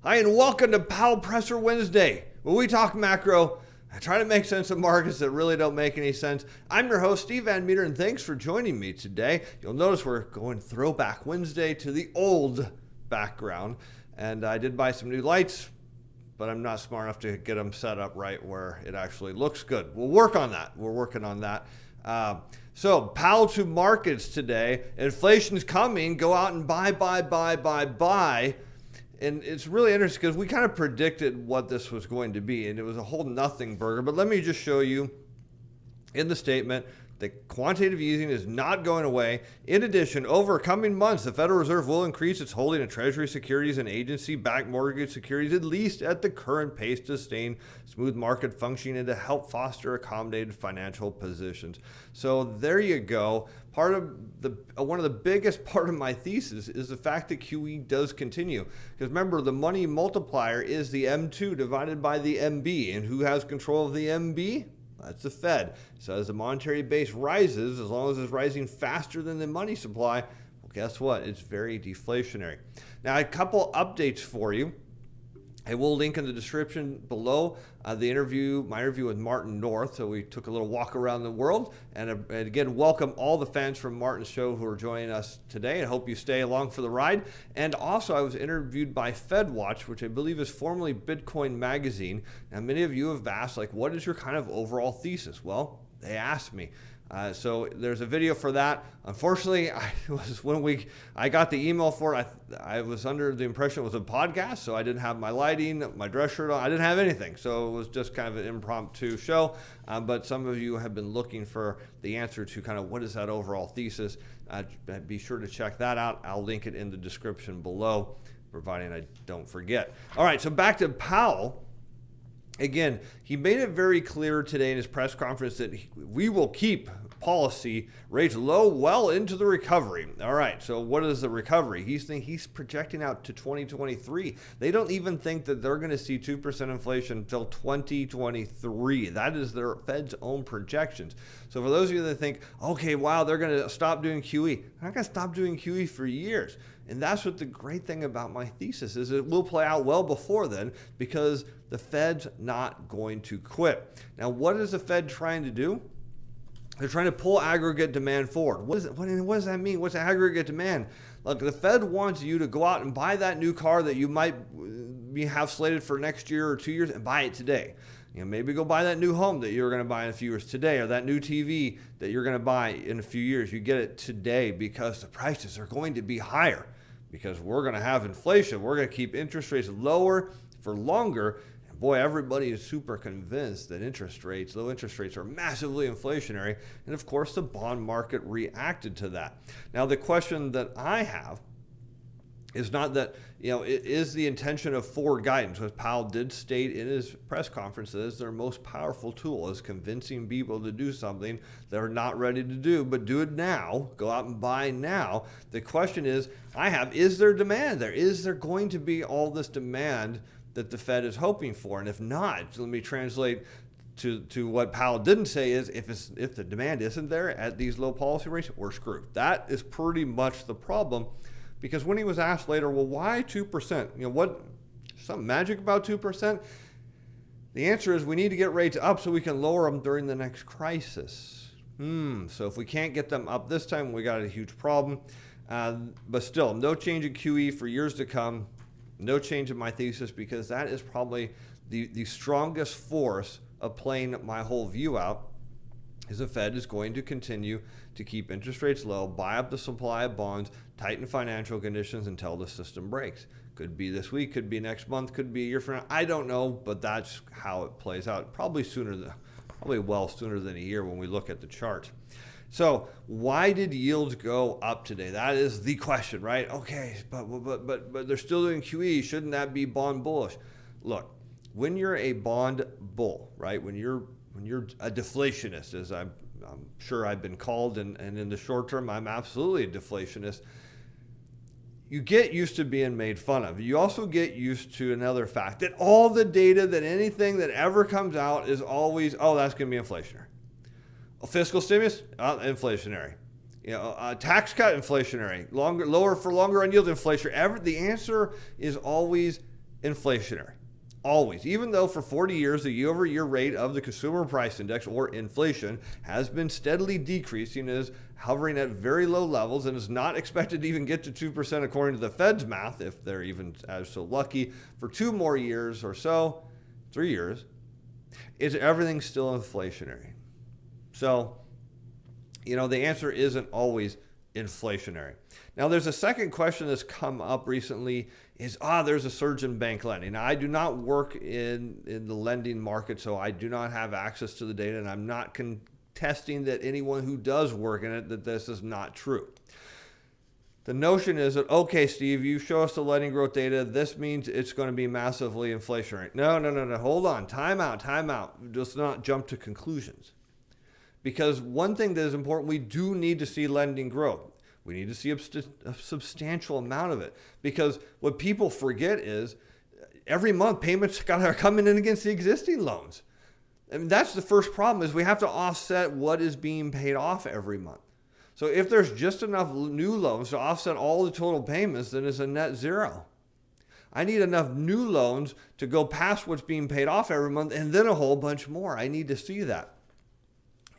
Hi, and welcome to Powell Presser Wednesday, where we talk macro. I try to make sense of markets that really don't make any sense. I'm your host, Steve Van Metre, and thanks for joining me today. You'll notice we're going Throwback Wednesday to the old background, and I did buy some new lights, but I'm not smart enough to get them set up right where it actually looks good. We'll work on that. We're working on that. So Powell to markets today. Inflation's coming. Go out and buy. And it's really interesting because we kind of predicted what this was going to be, and it was a whole nothing burger. But let me just show you in the statement that quantitative easing is not going away. In addition, over coming months, the Federal Reserve will increase its holding of Treasury securities and agency-backed mortgage securities, at least at the current pace, to sustain smooth market functioning and to help foster accommodated financial positions. So there you go. One of the biggest part of my thesis is the fact that QE does continue. Because remember, the money multiplier is the M2 divided by the MB. And who has control of the MB? That's the Fed. So as the monetary base rises, as long as it's rising faster than the money supply, well, guess what? It's very deflationary. Now, a couple updates for you. I will link in the description below my interview with Martin North. So we took a little walk around the world. And again, welcome all the fans from Martin's show who are joining us today. I hope you stay along for the ride. And also, I was interviewed by FedWatch, which I believe is formerly Bitcoin Magazine. Now, many of you have asked, what is your kind of overall thesis? Well, they asked me. So there's a video for that. Unfortunately, I got the email for it, I was under the impression it was a podcast, so I didn't have my lighting, my dress shirt on. I didn't have anything, so it was just kind of an impromptu show. But some of you have been looking for the answer to kind of what is that overall thesis. Be sure to check that out. I'll link it in the description below, providing I don't forget. All right, so back to Powell. Again, he made it very clear today in his press conference that we will keep policy rates low well into the recovery. All right, so what is the recovery? He's projecting out to 2023. They don't even think that they're going to see 2% inflation until 2023. That is their Fed's own projections. So for those of you that think, okay, wow, they're going to stop doing QE. They're not going to stop doing QE for years. And that's what the great thing about my thesis is. It will play out well before then because the Fed's not going to quit. Now, what is the Fed trying to do? They're trying to pull aggregate demand forward. What does that mean? What's aggregate demand? Look, the Fed wants you to go out and buy that new car that you might have slated for next year or 2 years and buy it today. Maybe go buy that new home that you're going to buy in a few years today, or that new TV that you're going to buy in a few years. You get it today because the prices are going to be higher because we're going to have inflation. We're going to keep interest rates lower for longer. And boy, everybody is super convinced that low interest rates are massively inflationary. And of course, the bond market reacted to that. Now, the question that I have is not that, it is the intention of forward guidance, which Powell did state in his press conference that is their most powerful tool, is convincing people to do something they're not ready to do, but do it now, go out and buy now. The question is there demand there? Is there going to be all this demand that the Fed is hoping for? And if not, let me translate to what Powell didn't say is if the demand isn't there at these low policy rates, we're screwed. That is pretty much the problem. Because when he was asked later, well, why 2%? What, something magic about 2%? The answer is we need to get rates up so we can lower them during the next crisis. So if we can't get them up this time, we got a huge problem. But still, no change in QE for years to come. No change in my thesis because that is probably the strongest force of playing my whole view out. Is the Fed is going to continue to keep interest rates low, buy up the supply of bonds, tighten financial conditions until the system breaks. Could be this week, could be next month, could be a year from now. I don't know, but that's how it plays out. Probably sooner than a year when we look at the chart. So why did yields go up today? That is the question, right? Okay, but they're still doing QE. Shouldn't that be bond bullish? Look, when you're a bond bull, right? When you're a deflationist, as I'm sure I've been called, and in the short term, I'm absolutely a deflationist. You get used to being made fun of. You also get used to another fact, that all the data, that anything that ever comes out is always, that's going to be inflationary. A fiscal stimulus, inflationary. A tax cut, inflationary. Lower for longer on yield, inflationary. The answer is always inflationary. Always. Even though for 40 years the year-over-year rate of the consumer price index, or inflation, has been steadily decreasing, is hovering at very low levels, and is not expected to even get to 2% according to the Fed's math, if they're even as so lucky, for 2 more years or so, 3 years, is everything still inflationary? So, the answer isn't always inflationary. Now, there's a second question that's come up recently is, there's a surge in bank lending. Now, I do not work in the lending market, so I do not have access to the data, and I'm not contesting that anyone who does work in it, that this is not true. The notion is that, okay, Steve, you show us the lending growth data. This means it's going to be massively inflationary. No. Hold on. Time out. Just not jump to conclusions. Because one thing that is important, we do need to see lending growth. We need to see a substantial amount of it. Because what people forget is every month payments are coming in against the existing loans. And that's the first problem, is we have to offset what is being paid off every month. So if there's just enough new loans to offset all the total payments, then it's a net zero. I need enough new loans to go past what's being paid off every month, and then a whole bunch more. I need to see that.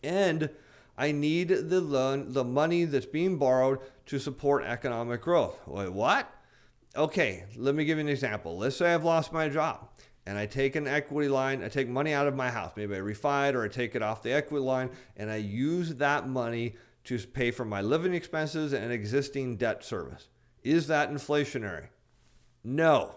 And I need the money that's being borrowed to support economic growth. Wait, what? Okay, let me give you an example. Let's say I've lost my job and I take an equity line, I take money out of my house. Maybe I refi it, or I take it off the equity line, and I use that money to pay for my living expenses and existing debt service. Is that inflationary? No,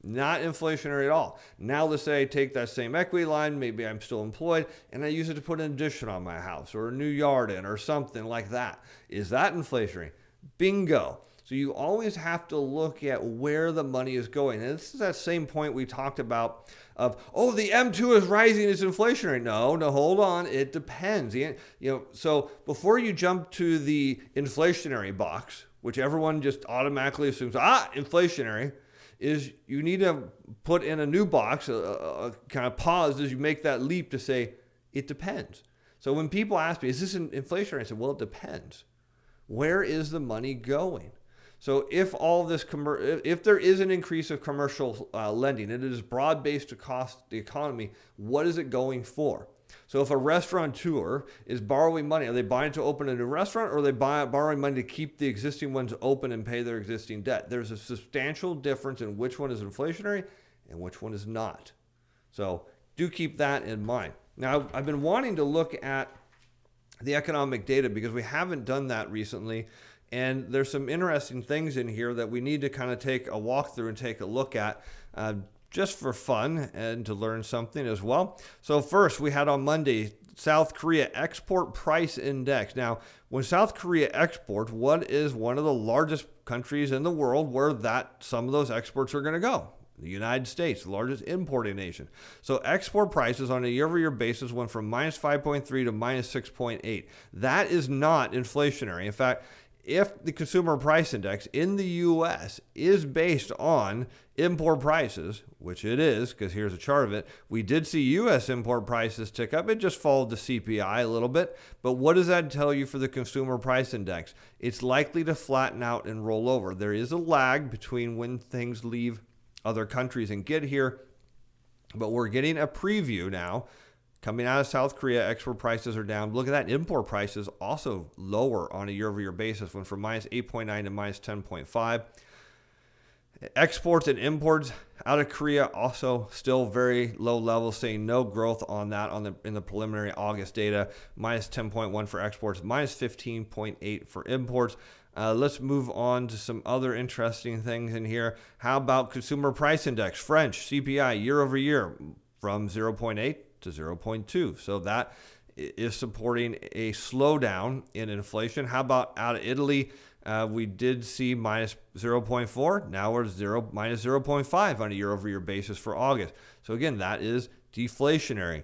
not inflationary at all. Now let's say I take that same equity line, maybe I'm still employed, and I use it to put an addition on my house or a new yard in or something like that. Is that inflationary? Bingo. So you always have to look at where the money is going. And this is that same point we talked about of, the M2 is rising, it's inflationary. No, hold on. It depends. So before you jump to the inflationary box, which everyone just automatically assumes, inflationary, is you need to put in a new box, a kind of pause as you make that leap to say, it depends. So when people ask me, is this inflationary? I said, well, it depends. Where is the money going? So if if there is an increase of commercial lending, and it is broad-based across the economy, what is it going for? So if a restaurateur is borrowing money, are they buying to open a new restaurant, or are they borrowing money to keep the existing ones open and pay their existing debt? There's a substantial difference in which one is inflationary and which one is not. So do keep that in mind. Now, I've been wanting to look at the economic data because we haven't done that recently. And there's some interesting things in here that we need to kind of take a walk through and take a look at just for fun and to learn something as well. So first, we had on Monday, South Korea Export Price Index. Now, when South Korea exports, what is one of the largest countries in the world where some of those exports are going to go? The United States, the largest importing nation. So export prices on a year-over-year basis went from minus 5.3 to minus 6.8. That is not inflationary. In fact, if the consumer price index in the U.S. is based on import prices, which it is, because here's a chart of it, we did see U.S. import prices tick up. It just followed the CPI a little bit. But what does that tell you for the consumer price index? It's likely to flatten out and roll over. There is a lag between when things leave other countries and get here, but we're getting a preview now. Coming out of South Korea, export prices are down. Look at that. Import prices also lower on a year-over-year basis, went from minus 8.9 to minus 10.5. Exports and imports out of Korea also still very low levels, saying no growth on that in the preliminary August data. Minus 10.1 for exports, minus 15.8 for imports. Let's move on to some other interesting things in here. How about consumer price index, French CPI year over year from 0.8 to 0.2. So that is supporting a slowdown in inflation. How about out of Italy? We did see minus 0.4. Now we're minus 0.5 on a year-over-year basis for August. So again, that is deflationary.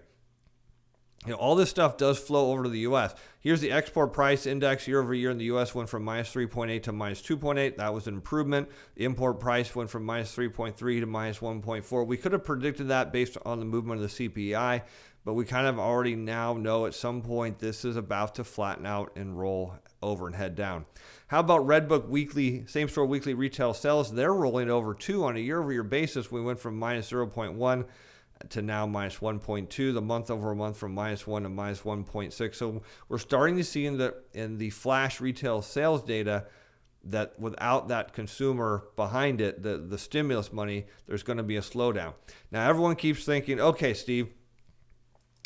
All this stuff does flow over to the U.S. Here's the export price index year over year in the U.S. went from minus 3.8 to minus 2.8. That was an improvement. The import price went from minus 3.3 to minus 1.4. We could have predicted that based on the movement of the CPI, but we kind of already now know at some point this is about to flatten out and roll over and head down. How about Redbook weekly, same-store weekly retail sales? They're rolling over too on a year-over-year basis. We went from minus 0.1 to now minus 1.2, the month over month from minus 1 to minus 1.6. So we're starting to see in the flash retail sales data that without that consumer behind it, the stimulus money, there's going to be a slowdown. Now everyone keeps thinking, okay, Steve,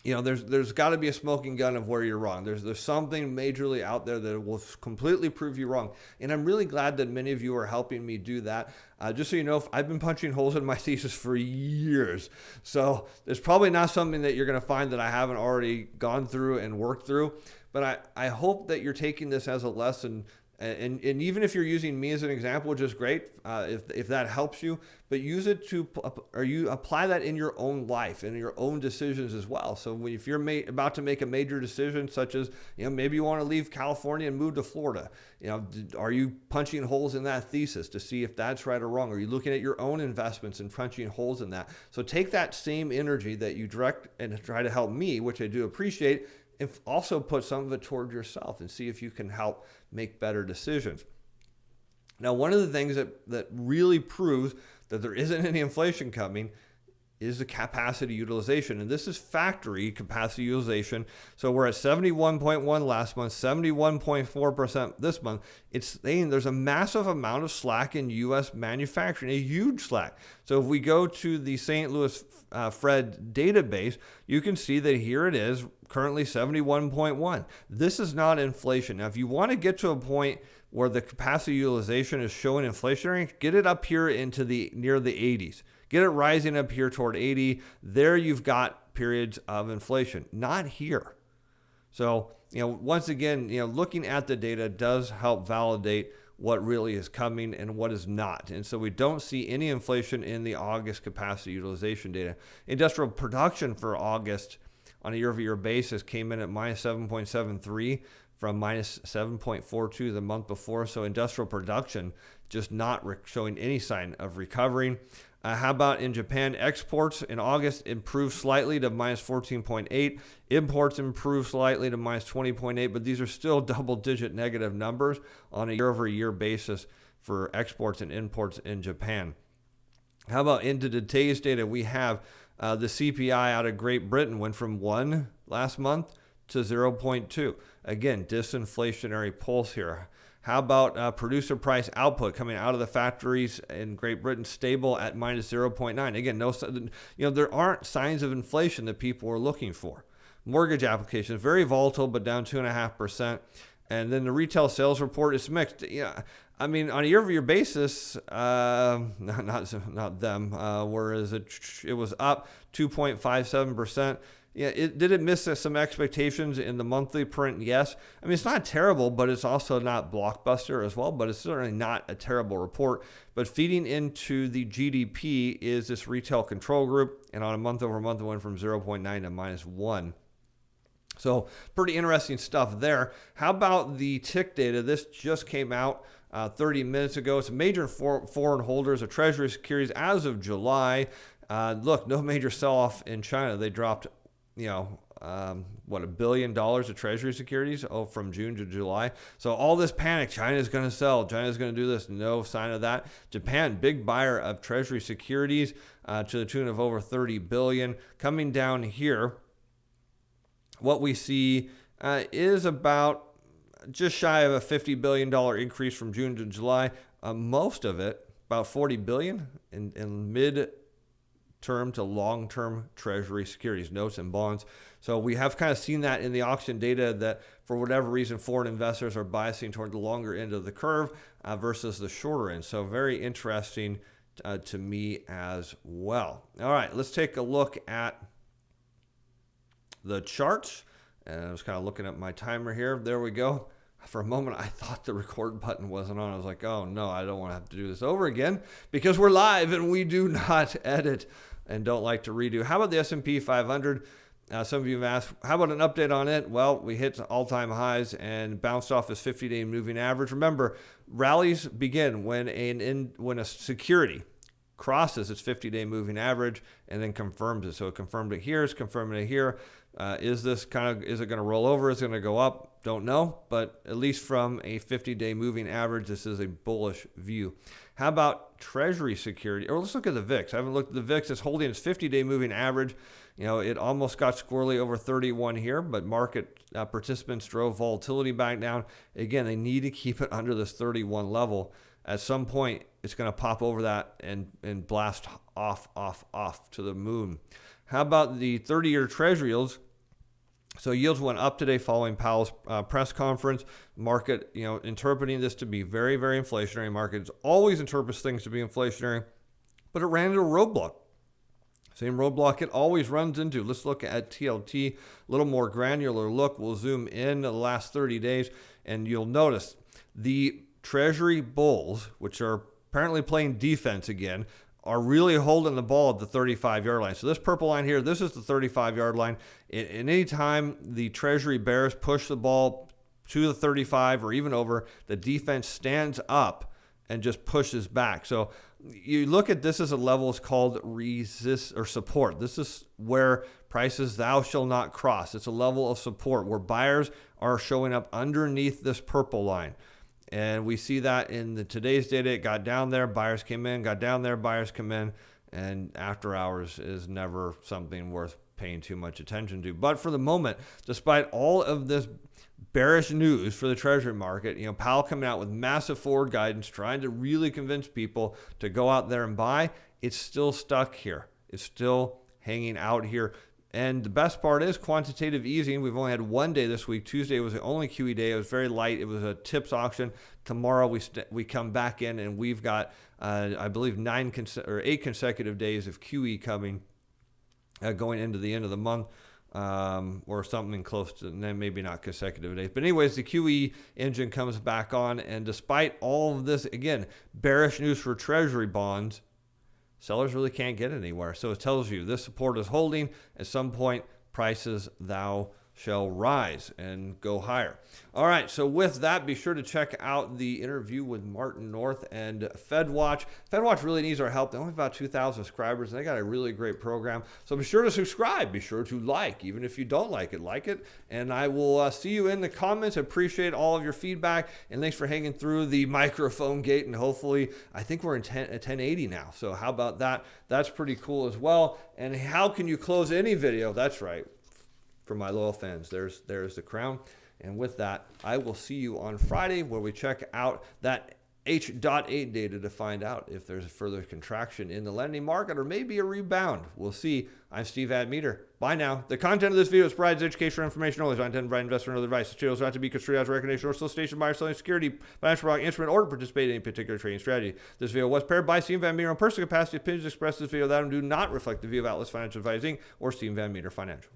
there's got to be a smoking gun of where you're wrong. There's something majorly out there that will completely prove you wrong. And I'm really glad that many of you are helping me do that. Just so you know, I've been punching holes in my thesis for years. So there's probably not something that you're going to find that I haven't already gone through and worked through. But I hope that you're taking this as a lesson. And even if you're using me as an example, which is great, if that helps you, but use it you apply that in your own life and your own decisions as well. So if you're about to make a major decision, such as maybe you want to leave California and move to Florida, are you punching holes in that thesis to see if that's right or wrong? Are you looking at your own investments and punching holes in that? So take that same energy that you direct and try to help me, which I do appreciate, if also put some of it toward yourself and see if you can help make better decisions. Now, one of the things that really proves that there isn't any inflation coming is the capacity utilization. And this is factory capacity utilization. So we're at 71.1 last month, 71.4% this month. It's saying there's a massive amount of slack in U.S. manufacturing, a huge slack. So if we go to the St. Louis Fed database, you can see that here it is, currently 71.1. This is not inflation. Now, if you want to get to a point where the capacity utilization is showing inflationary, get it up here into near the 80s. Get it rising up here toward 80. There you've got periods of inflation, not here. So, once again, looking at the data does help validate what really is coming and what is not. And so we don't see any inflation in the August capacity utilization data. Industrial production for August on a year-over-year basis came in at minus 7.73 from minus 7.42 the month before. So industrial production just not showing any sign of recovering. How about in Japan? Exports in August improved slightly to minus 14.8. Imports improved slightly to minus 20.8, but these are still double-digit negative numbers on a year-over-year basis for exports and imports in Japan. How about into today's data? We have the CPI out of Great Britain went from 1 last month to 0.2. Again, disinflationary pulse here. How about producer price output coming out of the factories in Great Britain, stable at minus 0.9? Again, there aren't signs of inflation that people are looking for. Mortgage applications, very volatile, but down 2.5%. And then the retail sales report is mixed. On a year-over-year basis, not them. Whereas it was up 2.57%. Did it miss some expectations in the monthly print? Yes. It's not terrible, but it's also not blockbuster as well, but it's certainly not a terrible report. But feeding into the GDP is this retail control group, and on a month-over-month, it went from 0.9 to minus 1. So pretty interesting stuff there. How about the tick data? This just came out 30 minutes ago. It's major foreign holders of Treasury securities as of July. Look, no major sell-off in China. They dropped $1 billion of Treasury securities from June to July. So all this panic, China's going to sell, China's going to do this, no sign of that. Japan, big buyer of Treasury securities to the tune of over $30 billion. Coming down here, what we see is about just shy of a $50 billion increase from June to July. Most of it, about $40 billion in mid-term to long-term Treasury securities, notes and bonds. So we have kind of seen that in the auction data that for whatever reason, foreign investors are biasing toward the longer end of the curve versus the shorter end. So very interesting to me as well. All right, let's take a look at the charts. And I was kind of looking at my timer here. There we go. For a moment, I thought the record button wasn't on. I was like, oh no, I don't want to have to do this over again because we're live and we do not edit and don't like to redo. How about the S&P 500? Some of you have asked, how about an update on it? Well, we hit all-time highs and bounced off this 50-day moving average. Remember, rallies begin when a security crosses its 50-day moving average and then confirms it. So it confirmed it here, it's confirming it here. Is it going to roll over? Is it going to go up? Don't know, but at least from a 50-day moving average, this is a bullish view. How about Treasury security? Or let's look at the VIX. I haven't looked at the VIX. It's holding its 50-day moving average. It almost got squirrely over 31 here, but market participants drove volatility back down. Again, they need to keep it under this 31 level. At some point, it's going to pop over that and blast off to the moon. How about the 30-year Treasury yields? So yields went up today following Powell's press conference. Market, interpreting this to be very, very inflationary. Markets always interprets things to be inflationary, but it ran into a roadblock. Same roadblock it always runs into. Let's look at TLT, a little more granular look. We'll zoom in the last 30 days, and you'll notice the Treasury bulls, which are apparently playing defense again, are really holding the ball at the 35-yard line. So this purple line here, this is the 35-yard line. And any time the Treasury bears push the ball to the 35 or even over, the defense stands up and just pushes back. So you look at this as a level is called resist or support. This is where prices thou shall not cross. It's a level of support where buyers are showing up underneath this purple line. And we see that in today's data. It got down there, buyers came in, got down there, buyers come in, and after hours is never something worth paying too much attention to. But for the moment, despite all of this bearish news for the Treasury market, Powell coming out with massive forward guidance, trying to really convince people to go out there and buy, it's still stuck here. It's still hanging out here. And the best part is quantitative easing. We've only had one day this week. Tuesday was the only QE day. It was very light. It was a tips auction. Tomorrow we come back in and we've got, I believe, 8 consecutive days of QE coming going into the end of the month. Or something close to, maybe not consecutive days. But anyways, the QE engine comes back on. And despite all of this, again, bearish news for Treasury bonds, sellers really can't get anywhere. So it tells you this support is holding. At some point, prices thou shall rise and go higher. All right, so with that, be sure to check out the interview with Martin North and FedWatch. FedWatch really needs our help. They only have about 2,000 subscribers, and they got a really great program. So be sure to subscribe. Be sure to like. Even if you don't like it. And I will see you in the comments. I appreciate all of your feedback, and thanks for hanging through the microphone gate. And hopefully, I think we're in 1080 now. So how about that? That's pretty cool as well. And how can you close any video? That's right. For my loyal fans, there's the crown. And with that, I will see you on Friday where we check out that H.8 data to find out if there's a further contraction in the lending market or maybe a rebound. We'll see. I'm Steve Metre. Bye now. The content of this video provides educational information only. It's not intended to provide investment or other advice. The channel is not to be construed as a recommendation or solicitation by or selling security, financial product, instrument, or to participate in any particular trading strategy. This video was prepared by Steve Metre on personal capacity. Opinions expressed in this video that do not reflect the view of Atlas Financial Advising or Steve Metre Financial.